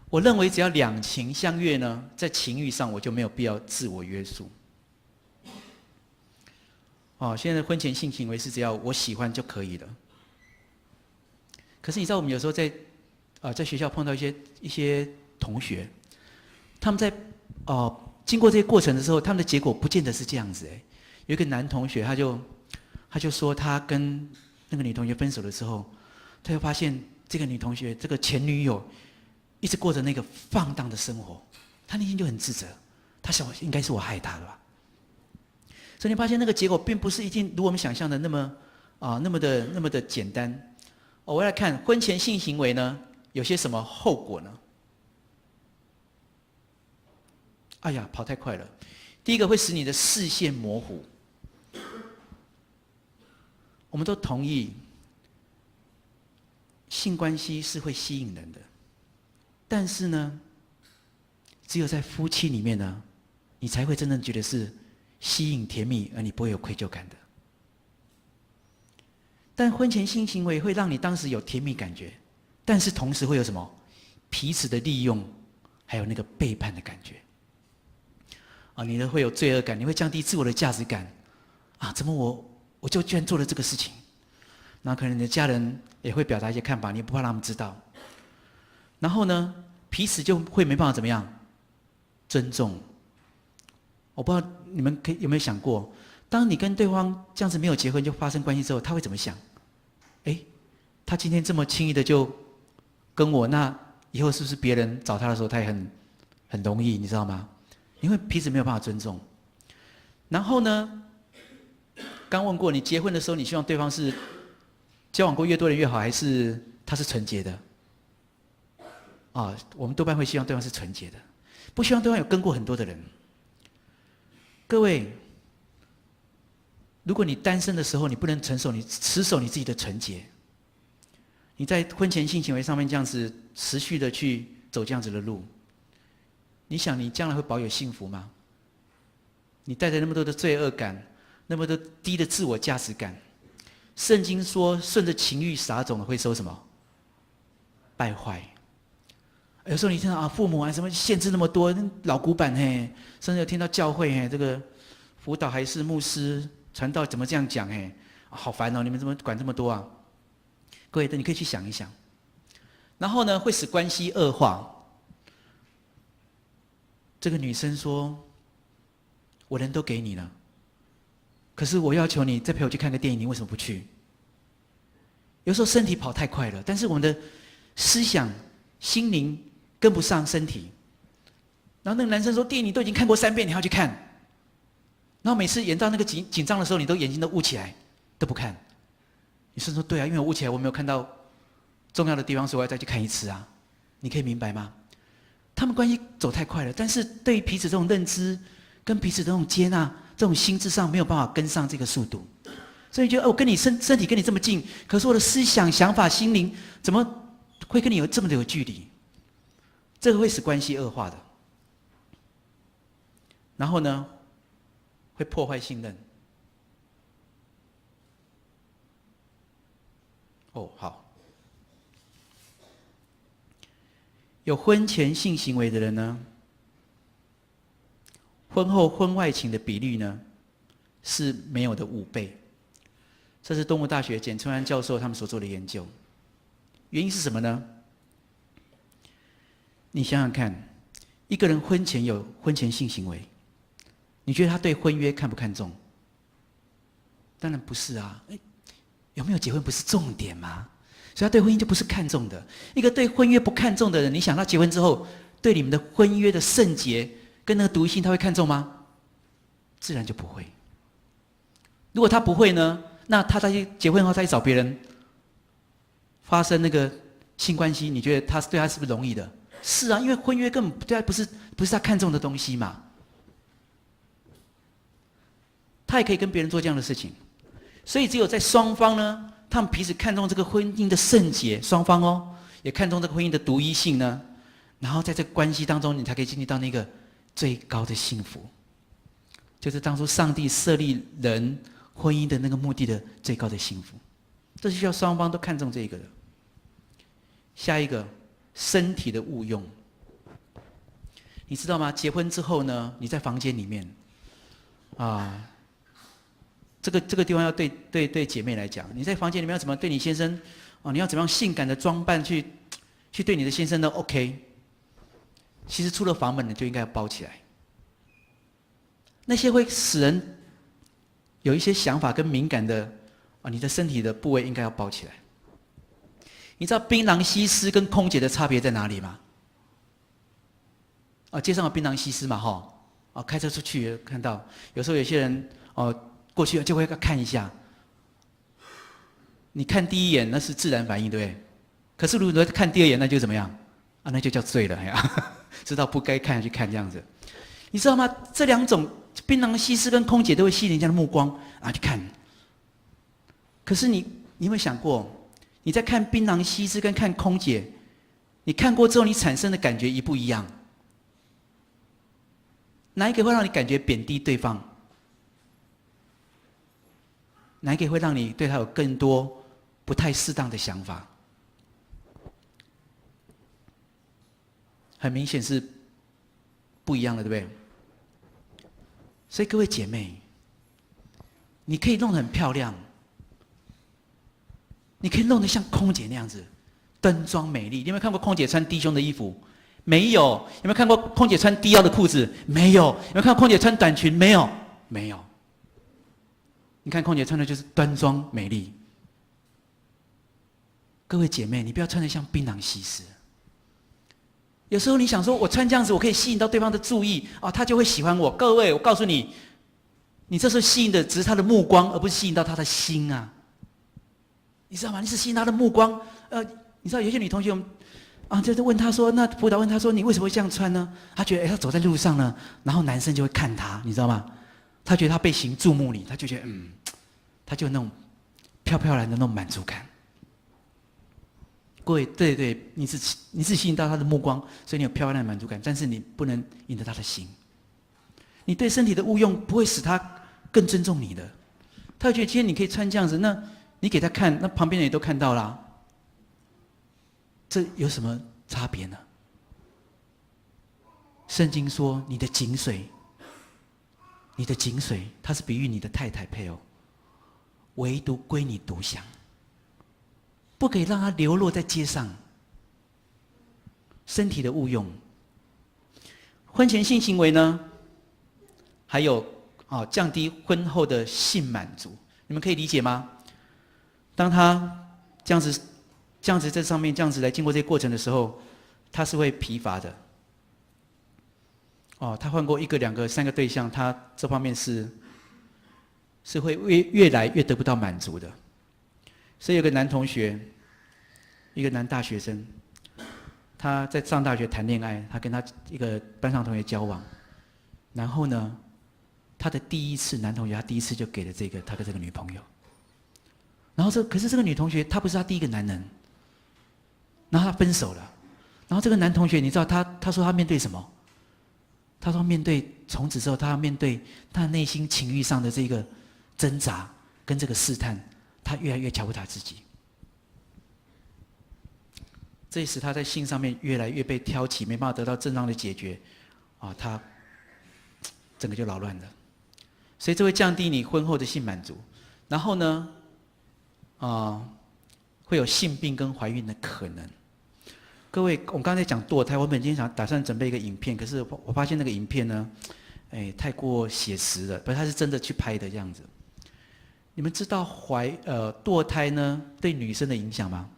Speaker 1: 我认为只要两情相悦呢，在情欲上我就没有必要自我约束。现在婚前性行为是只要我喜欢就可以了。可是你知道，我们有时候在学校碰到一些同学，他们在经过这些过程的时候，他们的结果不见得是这样子。有一个男同学，他就说他跟那个女同学分手的时候，他就发现这个女同学这个前女友一直过着那个放荡的生活，他内心就很自责，他想应该是我害他的吧。所以你发现那个结果并不是一定如我们想象的那么的简单。我来看婚前性行为呢有些什么后果呢？哎呀，跑太快了。第一个会使你的视线模糊。我们都同意，性关系是会吸引人的，但是呢，只有在夫妻里面呢，你才会真正觉得是吸引甜蜜，而你不会有愧疚感的。但婚前性行为会让你当时有甜蜜感觉，但是同时会有什么？彼此的利用，还有那个背叛的感觉。你会有罪恶感，你会降低自我的价值感。怎么我就居然做了这个事情？那可能你的家人也会表达一些看法，你也不怕他们知道。然后呢，彼此就会没办法怎么样？尊重。我不知道你们有没有想过，当你跟对方这样子没有结婚就发生关系之后，他会怎么想？他今天这么轻易的就跟我，那以后是不是别人找他的时候，他也很容易，你知道吗？因为彼此没有办法尊重。然后呢，刚问过你结婚的时候，你希望对方是交往过越多人越好，还是他是纯洁的？我们多半会希望对方是纯洁的，不希望对方有跟过很多的人。各位，如果你单身的时候，你不能持守你自己的纯洁，你在婚前性行为上面这样子持续的去走这样子的路，你想你将来会保有幸福吗？你带着那么多的罪恶感，那么多低的自我价值感。圣经说，顺着情欲撒种的会收什么？败坏。有时候你听到父母什么限制那么多，老古板甚至有听到教会这个辅导还是牧师传道怎么这样讲好烦哦！你们怎么管这么多啊？各位，你可以去想一想。然后呢，会使关系恶化。这个女生说：“我人都给你了，可是我要求你再陪我去看个电影，你为什么不去？”有时候身体跑太快了，但是我们的思想、心灵跟不上身体。然后那个男生说：“电影你都已经看过3遍，你还要去看？”然后每次演到那个紧张的时候，你都眼睛都捂起来，都不看。女生说：“对啊，因为我捂起来，我没有看到重要的地方，所以我要再去看一次啊。”你可以明白吗？他们关系走太快了，但是对于彼此这种认知跟彼此这种接纳，这种心智上没有办法跟上这个速度，所以觉得我跟你身体跟你这么近，可是我的思想、想法、心灵怎么会跟你有这么的有距离？这个会使关系恶化的。然后呢，会破坏信任。好。有婚前性行为的人呢，婚后婚外情的比率呢是没有的5倍。这是东吴大学简春安教授他们所做的研究。原因是什么呢？你想想看，一个人婚前有婚前性行为，你觉得他对婚约看不看重？当然不是啊。有没有结婚不是重点吗？所以他对婚姻就不是看重的。一个对婚约不看重的人，你想他结婚之后对你们的婚约的圣洁跟那个独一性他会看重吗？自然就不会。如果他不会呢，那他在结婚后再去找别人发生那个性关系，你觉得他对他是不是容易的？是啊，因为婚约根本对他不是他看重的东西嘛。他也可以跟别人做这样的事情。所以只有在双方呢，他们彼此看重这个婚姻的圣洁，双方也看重这个婚姻的独一性呢，然后在这个关系当中，你才可以经历到那个最高的幸福。就是当初上帝设立人婚姻的那个目的的最高的幸福。这是需要双方都看重这个的。下一个，身体的误用。你知道吗？结婚之后呢，你在房间里面，这个地方要对姐妹来讲，你在房间里面要怎么对你先生，你要怎么样性感的装扮去对你的先生呢 ？OK。其实出了房门，你就应该要包起来。那些会使人有一些想法跟敏感的你的身体的部位应该要包起来。你知道槟榔西施跟空姐的差别在哪里吗？街上有槟榔西施嘛，开车出去看到，有时候有些人过去就会看一下。你看第一眼那是自然反应，对不对？可是如果看第二眼，那就怎么样？那就叫醉了呀，知道不该看就去看这样子。你知道吗？这两种槟榔西施跟空姐都会吸引人家的目光去看。可是你有没有想过，你在看槟榔西施跟看空姐，你看过之后你产生的感觉一不一样？哪一个会让你感觉贬低对方？哪一个会让你对他有更多不太适当的想法？很明显是不一样的，对不对？所以各位姐妹，你可以弄得很漂亮，你可以弄得像空姐那样子端庄美丽。你有没有看过空姐穿低胸的衣服？没有。有没有看过空姐穿低腰的裤子？没有。有没有看过空姐穿短裙？没有。没有。你看空姐穿的就是端庄美丽。各位姐妹，你不要穿得像槟榔西施。有时候你想说，我穿这样子，我可以吸引到对方的注意他就会喜欢我。各位，我告诉你，你这时候吸引的只是他的目光，而不是吸引到他的心啊！你知道吗？你是吸引他的目光。你知道有些女同学，就是问他说，那辅导问他说，你为什么会这样穿呢？他觉得，他走在路上呢，然后男生就会看他，你知道吗？他觉得他被行注目礼，他就觉得，他就有那种飘飘然的那种满足感。各位，对，你是吸引到他的目光，所以你有漂亮的满足感，但是你不能赢得他的心。你对身体的误用不会使他更尊重你的，他会觉得今天你可以穿这样子，那你给他看，那旁边人也都看到啦，这有什么差别呢？圣经说你的井水，它是比喻你的太太配偶，唯独归你独享。不可以让它流落在街上。身体的误用，婚前性行为呢，还有降低婚后的性满足，你们可以理解吗？当他这样子在上面这样子来经过这些过程的时候，他是会疲乏的。他换过1个、2个、3个对象，他这方面是会越来越得不到满足的。所以有个男同学，一个男大学生，他在上大学谈恋爱，他跟他一个班上同学交往，然后呢，他的第一次男同学，他第一次就给了他的这个女朋友，然后可是这个女同学她不是他第一个男人，然后他分手了，然后这个男同学你知道他说他面对什么？他说面对从此之后，他要面对他的内心情欲上的这个挣扎跟这个试探。他越来越瞧不起他自己，这使他在性上面越来越被挑起，没办法得到正当的解决，他整个就扰乱了。所以这会降低你婚后的性满足，然后呢，会有性病跟怀孕的可能。各位，我们刚才讲堕胎，我本今天打算准备一个影片，可是我发现那个影片呢，太过写实了，不是，他是真的去拍的这样子。你们知道堕胎呢对女生的影响吗？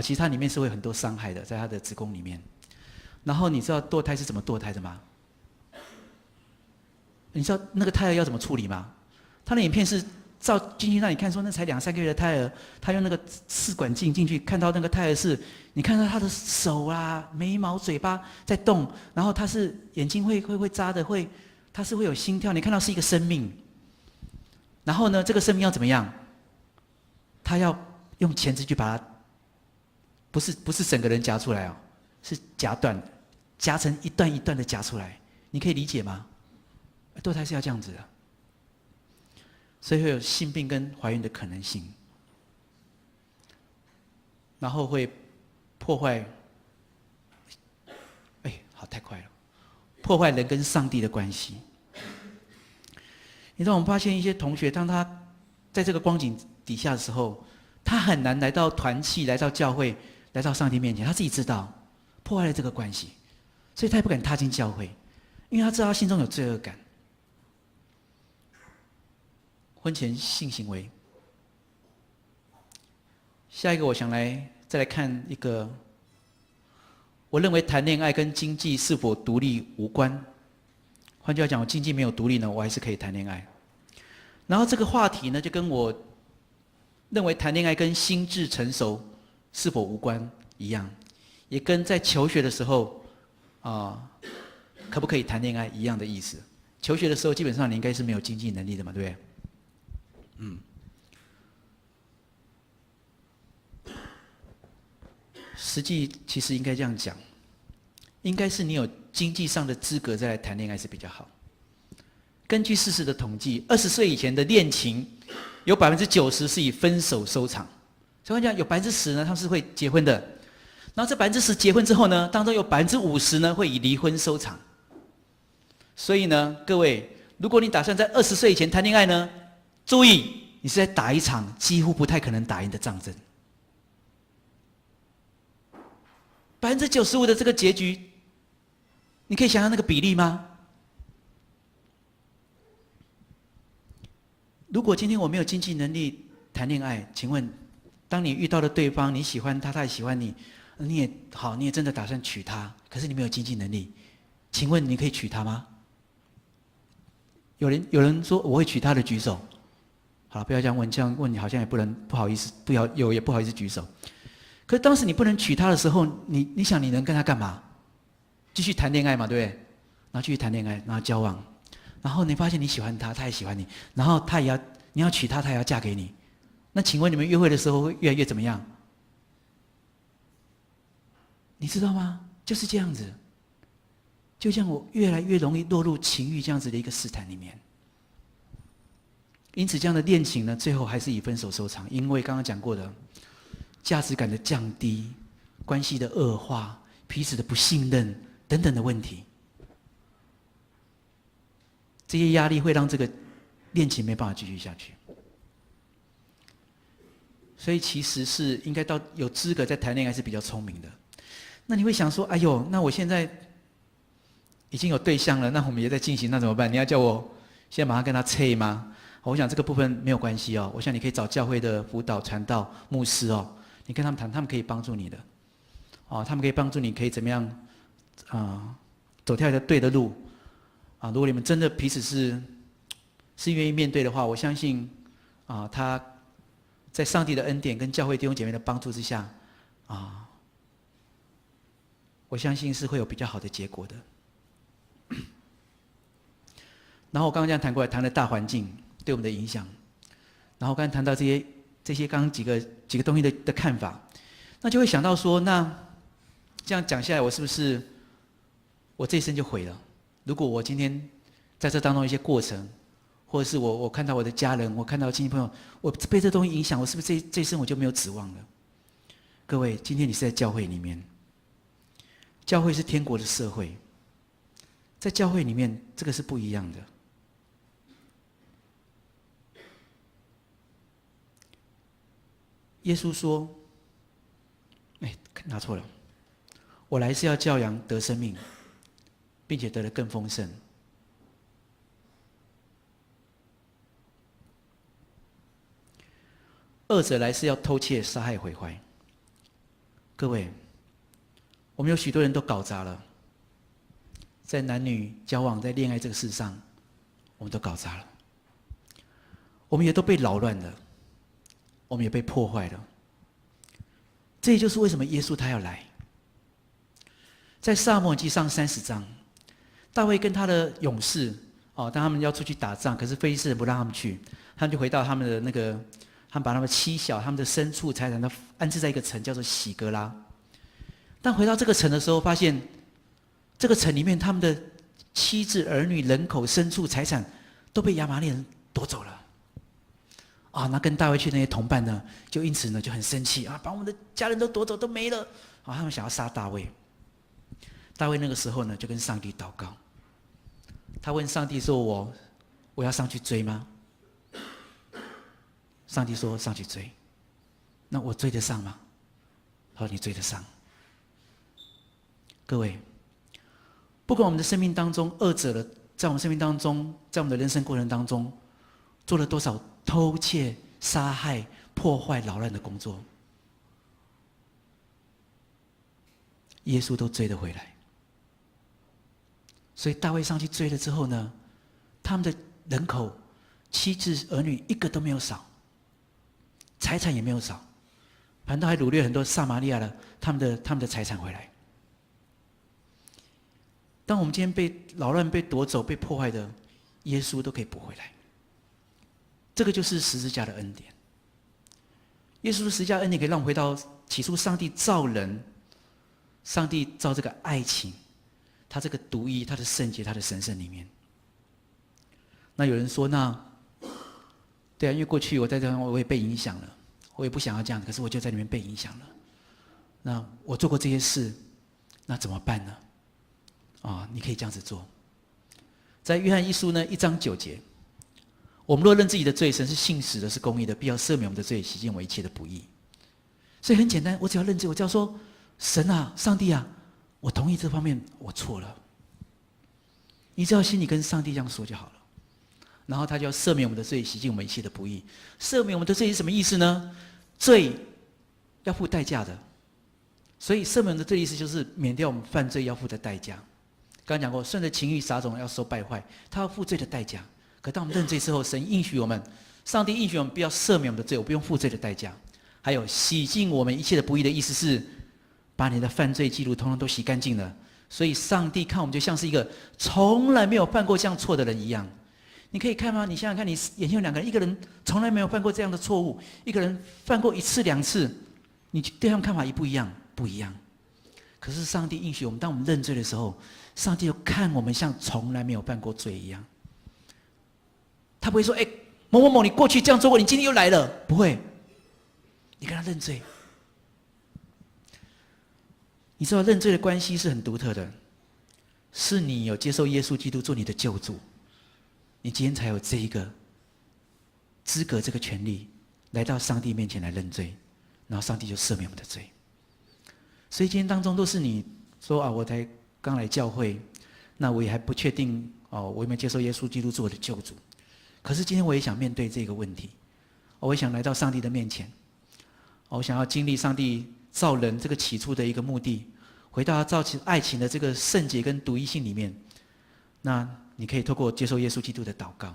Speaker 1: 其实它里面是会很多伤害的，在她的子宫里面。然后你知道堕胎是怎么堕胎的吗？你知道那个胎儿要怎么处理吗？他的影片是照进去让你看，说那才2、3个月的胎儿，他用那个试管镜进去，看到那个胎儿是，你看到他的手啊、眉毛、嘴巴在动，然后他是眼睛会眨的，他是会有心跳，你看到是一个生命。然后呢，这个生命要怎么样？他要用钳子去把它，不是整个人夹出来是夹成一段一段的夹出来，你可以理解吗？堕胎是要这样子的，所以会有性病跟怀孕的可能性，然后会破坏，好，太快了，破坏人跟上帝的关系。你知道，我们发现一些同学，当他在这个光景底下的时候，他很难来到团契，来到教会，来到上帝面前。他自己知道破坏了这个关系，所以他也不敢踏进教会，因为他知道他心中有罪恶感。婚前性行为。下一个，我想再来看一个，我认为谈恋爱跟经济是否独立无关。换句话讲，我经济没有独立呢，我还是可以谈恋爱。然后这个话题呢，就跟我认为谈恋爱跟心智成熟是否无关一样，也跟在求学的时候可不可以谈恋爱一样的意思。求学的时候，基本上你应该是没有经济能力的嘛，对不对？实际其实应该这样讲，应该是你有经济上的资格再来谈恋爱是比较好。根据事实的统计，20岁以前的恋情有90%是以分手收场。所以讲有10%呢，他们是会结婚的。然后这10%结婚之后呢，当中有50%呢会以离婚收场。所以呢，各位，如果你打算在20岁以前谈恋爱呢，注意，你是在打一场几乎不太可能打赢的仗争。95%的这个结局，你可以想象那个比例吗？如果今天我没有经济能力谈恋爱，请问，当你遇到了对方，你喜欢他，他也喜欢你，你也真的打算娶她，可是你没有经济能力，请问你可以娶她吗？有人说我会娶她的举手。好了，不要这样问，这样问你好像也不好意思，也不好意思举手。可是当时你不能娶她的时候，你想你能跟她干嘛？继续谈恋爱嘛，对不对？然后继续谈恋爱，然后交往，然后你发现你喜欢她，她也喜欢你，然后你要娶她，她也要嫁给你。那请问你们约会的时候会越来越怎么样？你知道吗？就是这样子，就像我越来越容易落入情欲这样子的一个试探里面。因此，这样的恋情呢，最后还是以分手收场，因为刚刚讲过的价值感的降低、关系的恶化、彼此的不信任等等的问题，这些压力会让这个恋情没办法继续下去。所以其实是应该到有资格在谈恋爱是比较聪明的。那你会想说，哎呦，那我现在已经有对象了，那我们也在进行，那怎么办？你要叫我现在马上跟他测吗？我想这个部分没有关系哦。我想你可以找教会的辅导、传道、牧师哦，你跟他们谈，他们可以帮助你的。他们可以帮助你，可以怎么样走跳一条对的路如果你们真的彼此是愿意面对的话，我相信他在上帝的恩典跟教会弟兄姐妹的帮助之下我相信是会有比较好的结果的。然后我刚刚这样谈过来，谈了大环境对我们的影响，然后刚才谈到这些刚刚几个东西的看法，那就会想到说，那这样讲下来，我是不是我这一生就毁了？如果我今天在这当中一些过程，或者是我看到我的家人，我看到亲戚朋友，我被这东西影响，我是不是这一生我就没有指望了？各位，今天你是在教会里面，教会是天国的社会，在教会里面，这个是不一样的。耶稣说：“拿错了，我来是要叫羊得生命，并且得的更丰盛。”恶者来是要偷窃、杀害、毁坏。各位，我们有许多人都搞砸了，在男女交往、在恋爱这个事上，我们都搞砸了，我们也都被扰乱了，我们也被破坏了。这也就是为什么耶稣他要来。在撒母耳记上30章，大卫跟他的勇士当他们要出去打仗，可是非利士人不让他们去，他们就回到他们的那个，他们把他们妻小、他们的牲畜财产都安置在一个城叫做喜格拉。但回到这个城的时候，发现这个城里面他们的妻子、儿女、人口、牲畜、财产都被亚玛力人夺走了。啊，那跟大卫去那些同伴呢，就因此呢就很生气啊，把我们的家人都夺走，都没了。啊，他们想要杀大卫。大卫那个时候呢，就跟上帝祷告。他问上帝说：“我要上去追吗？”上帝说：“上去追。”那我追得上吗？他说：“你追得上。”各位，不管我们的生命当中，恶者的在我们生命当中，在我们的人生过程当中，做了多少偷窃、杀害、破坏、扰乱的工作，耶稣都追得回来。所以大卫上去追了之后呢，他们的人口、妻子、儿女一个都没有少，财产也没有少，反倒还掳掠很多撒玛利亚的他们的财产回来。当我们今天被扰乱、被夺走、被破坏的，耶稣都可以补回来。这个就是十字架的恩典。耶稣的十字架恩典可以让我们回到起初上帝造人，上帝造这个爱情，他这个独一、他的圣洁、他的神圣里面。那有人说，对啊，因为过去我在这方我也被影响了，我也不想要这样，可是我就在里面被影响了。那我做过这些事，那怎么办呢？你可以这样子做。在约翰一书呢1章9节，我们若认自己的罪，神是信实的，是公义的，必要赦免我们的罪，洗净我们一切的不义。所以很简单，我只要认罪，我只要说神啊，上帝啊，我同意这方面我错了。你只要心里跟上帝这样说就好了。然后他就要赦免我们的罪，洗净我们一切的不义。赦免我们的罪是什么意思呢？罪要付代价的，所以赦免我们的罪的意思就是免掉我们犯罪要付的代价。刚刚讲过，顺着情欲撒种要受败坏，他要付罪的代价。可当我们认罪之后，神应许我们，上帝应许我们不要赦免我们的罪，我不用付罪的代价。还有洗净我们一切的不义的意思是，把你的犯罪记录统统都洗干净了。所以上帝看我们就像是一个从来没有犯过这样错的人一样。你可以看吗？你想想看，你眼前有两个人，一个人从来没有犯过这样的错误，一个人犯过1次2次，你对他们看法一不一样？不一样。可是上帝应许我们，当我们认罪的时候，上帝就看我们像从来没有犯过罪一样。他不会说：“某某某，你过去这样做过，你今天又来了。”不会，你跟他认罪。你知道认罪的关系是很独特的，是你有接受耶稣基督做你的救主，你今天才有这一个资格、这个权利，来到上帝面前来认罪，然后上帝就赦免我们的罪。所以今天当中都是你说我才刚来教会，那我也还不确定我有没有接受耶稣基督做我的救主。可是今天我也想面对这个问题，我也想来到上帝的面前，我想要经历上帝造人这个起初的一个目的，回到他造起爱情的这个圣洁跟独一性里面。那你可以透过接受耶稣基督的祷告。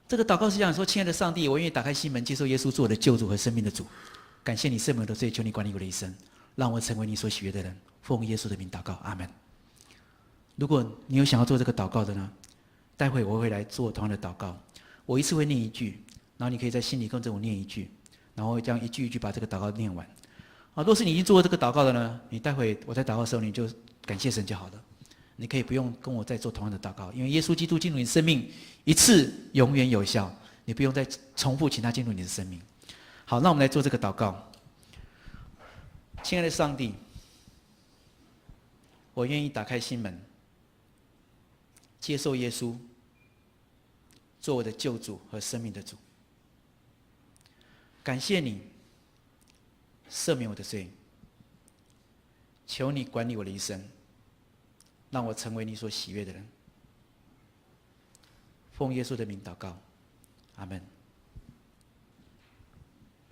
Speaker 1: 这个祷告是这样说：亲爱的上帝，我愿意打开心门，接受耶稣做我的救主和生命的主。感谢你赦免我的罪，求你管理我的一生，让我成为你所喜悦的人。奉耶稣的名祷告，阿门。如果你有想要做这个祷告的呢，待会我会来做同样的祷告。我一次会念一句，然后你可以在心里跟着我念一句，然后这样一句一句把这个祷告念完。若是你已经做过这个祷告的呢，你待会我在祷告的时候你就感谢神就好了。你可以不用跟我再做同样的祷告，因为耶稣基督进入你的生命一次永远有效，你不用再重复请他进入你的生命。好，那我们来做这个祷告。亲爱的上帝，我愿意打开心门，接受耶稣做我的救主和生命的主。感谢你赦免我的罪，求你管理我的一生，让我成为你所喜悦的人。奉耶稣的名祷告，阿们。